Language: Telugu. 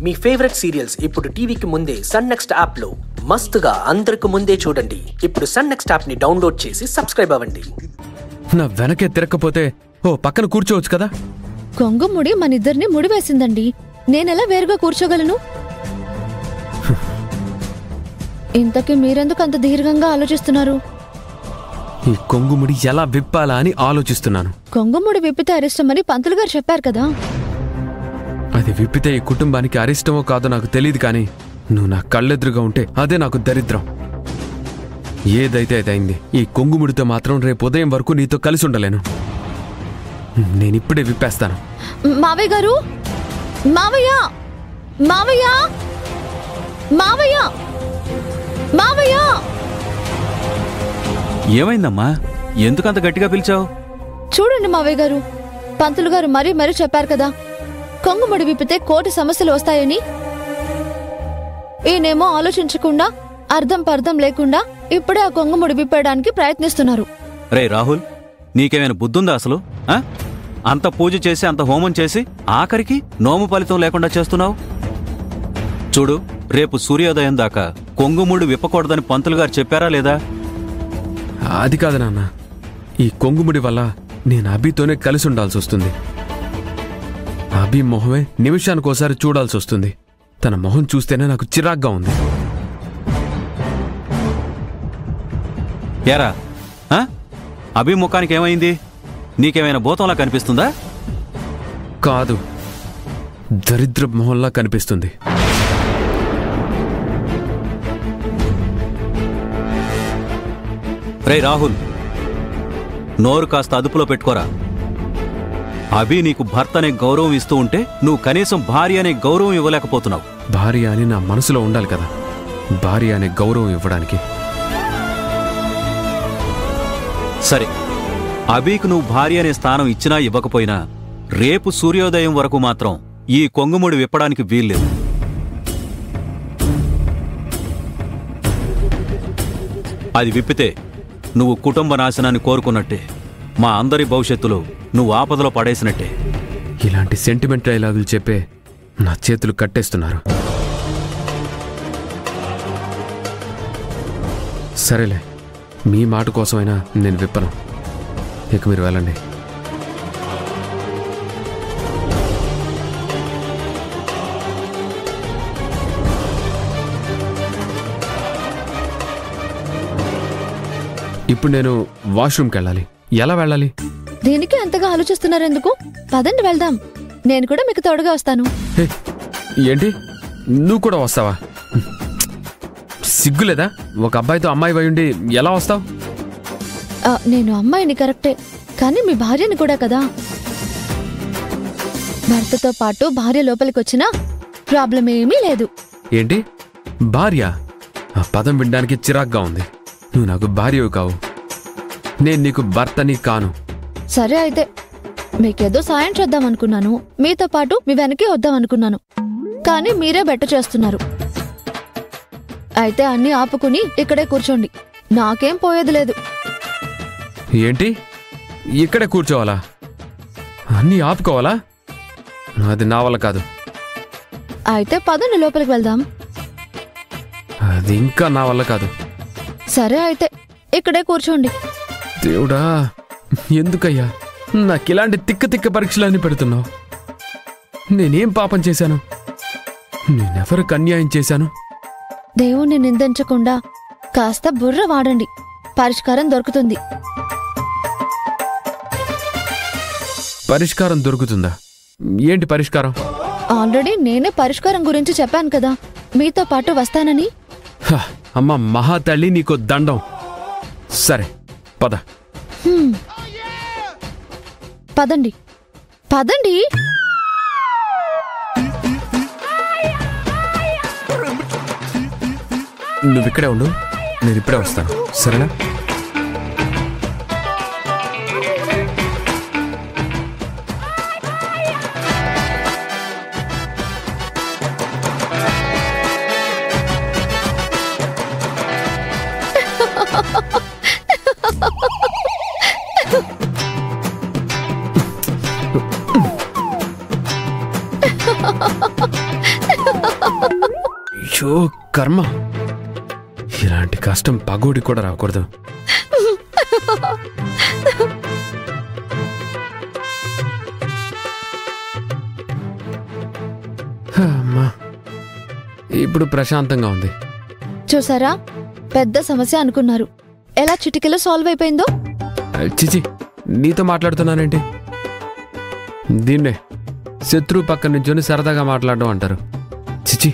మీ ఫేవరెట్ సీరియల్స్ ఇప్పుడు టీవీకి ముందే సన్ నెక్స్ట్ యాప్ లో మస్తుగా అందరికి ముందే చూడండి. ఇప్పుడు సన్ నెక్స్ట్ యాప్ ని డౌన్లోడ్ చేసి సబ్స్క్రైబ్ అవ్వండి. నా వెనకే తిరగకపోతే ఓ పక్కన కూర్చోవచ్చు కదా. కొంగు ముడి మనిద్దరిని ముడివేసిందండి. నేనెలా వేరుగా కూర్చోగలను? ఇంతకీ మీరెందుకు అంత దీర్ఘంగా ఆలోచిస్తున్నారు? ఈ కొంగుముడి ఎలా విప్పాలా అని ఆలోచిస్తున్నాను. కొంగుముడి విప్పితే అరిష్టమని పంతులు గారు చెప్పారు కదా. అది విప్పితే ఈ కుటుంబానికి అరిష్టమో కాదో నాకు తెలియదు, కానీ నువ్వు నా కళ్ళెదురుగా ఉంటే అదే నాకు దరిద్రం. ఏదైతే అదైంది. ఈ కొంగుముడితో మాత్రం రేపు ఉదయం వరకు నీతో కలిసి ఉండలేను. నేనిప్పుడే విప్పేస్తాను. మావయ్య గారు, మావయ్య, మావయ్య, మావయ్య, మావయ్య. ఏమైందమ్మా? ఎందుకంత గట్టిగా పిలిచావు? చూడండి మావయ్య గారు, పంతులు గారు మరీ చెప్పారు కదా కొంగుముడి విప్పితే కోటి సమస్యలు వస్తాయని. ఈయనేమో ఆలోచించకుండా అర్థం పర్థం లేకుండా ఇప్పుడే ఆ కొంగుముడి విప్పడానికి ప్రయత్నిస్తున్నారు. రే రాహుల్, నీకేమైనా బుద్ధుందా అసలు? అంత పూజ చేసి అంత హోమం చేసి ఆఖరికి నోము ఫలితం లేకుండా చేస్తున్నావు. చూడు, రేపు సూర్యోదయం దాకా కొంగుముడి విప్పకూడదని పంతులు గారు చెప్పారా లేదా? అది కాదు నాన్న, ఈ కొంగుముడి వల్ల నేను అభితోనే కలిసి ఉండాల్సి వస్తుంది. అభి మొహమే నిమిషానికోసారి చూడాల్సి వస్తుంది. తన మొహం చూస్తేనే నాకు చిరాగ్గా ఉంది. ఏరా, అభి ముఖానికి ఏమైంది? నీకేమైనా భూతంలా కనిపిస్తుందా? కాదు, దరిద్ర మొహంలా కనిపిస్తుంది. రే రాహుల్, నోరు కాస్త అదుపులో పెట్టుకోరా. అభి నీకు భర్త అనే గౌరవం ఇస్తూ ఉంటే నువ్వు కనీసం భార్య అనే గౌరవం ఇవ్వలేకపోతున్నావు. భార్య అని నా మనసులో ఉండాలి కదా, భార్య అనే గౌరవం ఇవ్వడానికి. సరే, అభికు నువ్వు భార్య అనే స్థానం ఇచ్చినా ఇవ్వకపోయినా రేపు సూర్యోదయం వరకు మాత్రం ఈ కొంగుముడి విప్పడానికి వీల్లేదు. అది విప్పితే నువ్వు కుటుంబ నాశనాన్ని కోరుకున్నట్టే, మా అందరి భవిష్యత్తులో నువ్వు ఆపదలో పడేసినట్టే. ఇలాంటి సెంటిమెంట్ డైలాగులు చెప్పే నా చేతులు కట్టేస్తున్నారు. సరేలే, మీ మాట కోసమైనా నేను విప్పను. ఇక మీరు వెళ్ళండి. ఇప్పుడు నేను వాష్రూమ్కి వెళ్ళాలి. ఎలా వెళ్ళాలి? దేనికి అంతగా ఆలోచిస్తున్నారెందుకు? పదండి వెళ్దాం. నేను కూడా మీకు తోడుగా వస్తాను. ఏంటి, నువ్వు కూడా వస్తావా? సిగ్గులేదా? ఒక అబ్బాయితో అమ్మాయి అయ్యుండి ఎలా వస్తావు? నేను అమ్మాయిని కరెక్టే, కానీ మీ భార్యని కూడా కదా. భర్తతో పాటు భార్య లోపలికి వచ్చినా ప్రాబ్లం ఏమీ లేదు. ఏంటి భార్య? ఆ పదం వినడానికి చిరాగ్గా ఉంది. నువ్వు నాకు భార్యవి కావు, నేను నీకు భర్తని కాను. సరే అయితే, మీకేదో సాయం చేద్దామనుకున్నాను, మీతో పాటు మీ వెనకే వద్దామనుకున్నాను, కానీ మీరే బెట్ట చేస్తున్నారు. అయితే అన్నీ ఆపుకుని ఇక్కడే కూర్చోండి, నాకేం పోయేది లేదు. ఏంటి, ఇక్కడే కూర్చోవాలా? అన్నీ ఆపుకోవాలా? అది నా వల్ల కాదు. అయితే పదండి లోపలికి వెళ్దాం. అది ఇంకా నా వల్ల కాదు. సరే అయితే ఇక్కడే కూర్చోండి. దేవుడా, ఎందుకయ్యా నాకిలాంటి తిక్క పరీక్షలన్నీ పెడుతున్నావు? నేనేం పాపం చేశాను? నేనెవరికి అన్యాయం చేశాను? దేవుణ్ణి నిందించకుండా కాస్త బుర్ర వాడండి, పరిష్కారం దొరుకుతుంది. పరిష్కారం దొరుకుతుందా? ఏంటి పరిష్కారం? ఆల్రెడీ నేనే పరిష్కారం గురించి చెప్పాను కదా, మీతో పాటు వస్తానని. అమ్మ మహాతల్లి, నీకో దండం. సరే పద. పదండి పదండి. నువ్విక్కడే ఉండు, నేను ఇప్పుడే వస్తాను, సరేనా? షో కర్మ, ఇలాంటి కష్టం పగోడి కూడా రాకూడదు. అమ్మా, ఇప్పుడు ప్రశాంతంగా ఉంది. చూసారా, పెద్ద సమస్య అనుకున్నారు, ఎలా చిటికెలో సాల్వ్ అయిపోయిందో. చిచి, నీతో మాట్లాడుతున్నానేంటి? దీన్నే శత్రువు పక్క నుంచొని సరదాగా మాట్లాడడం అంటారు. చిచి.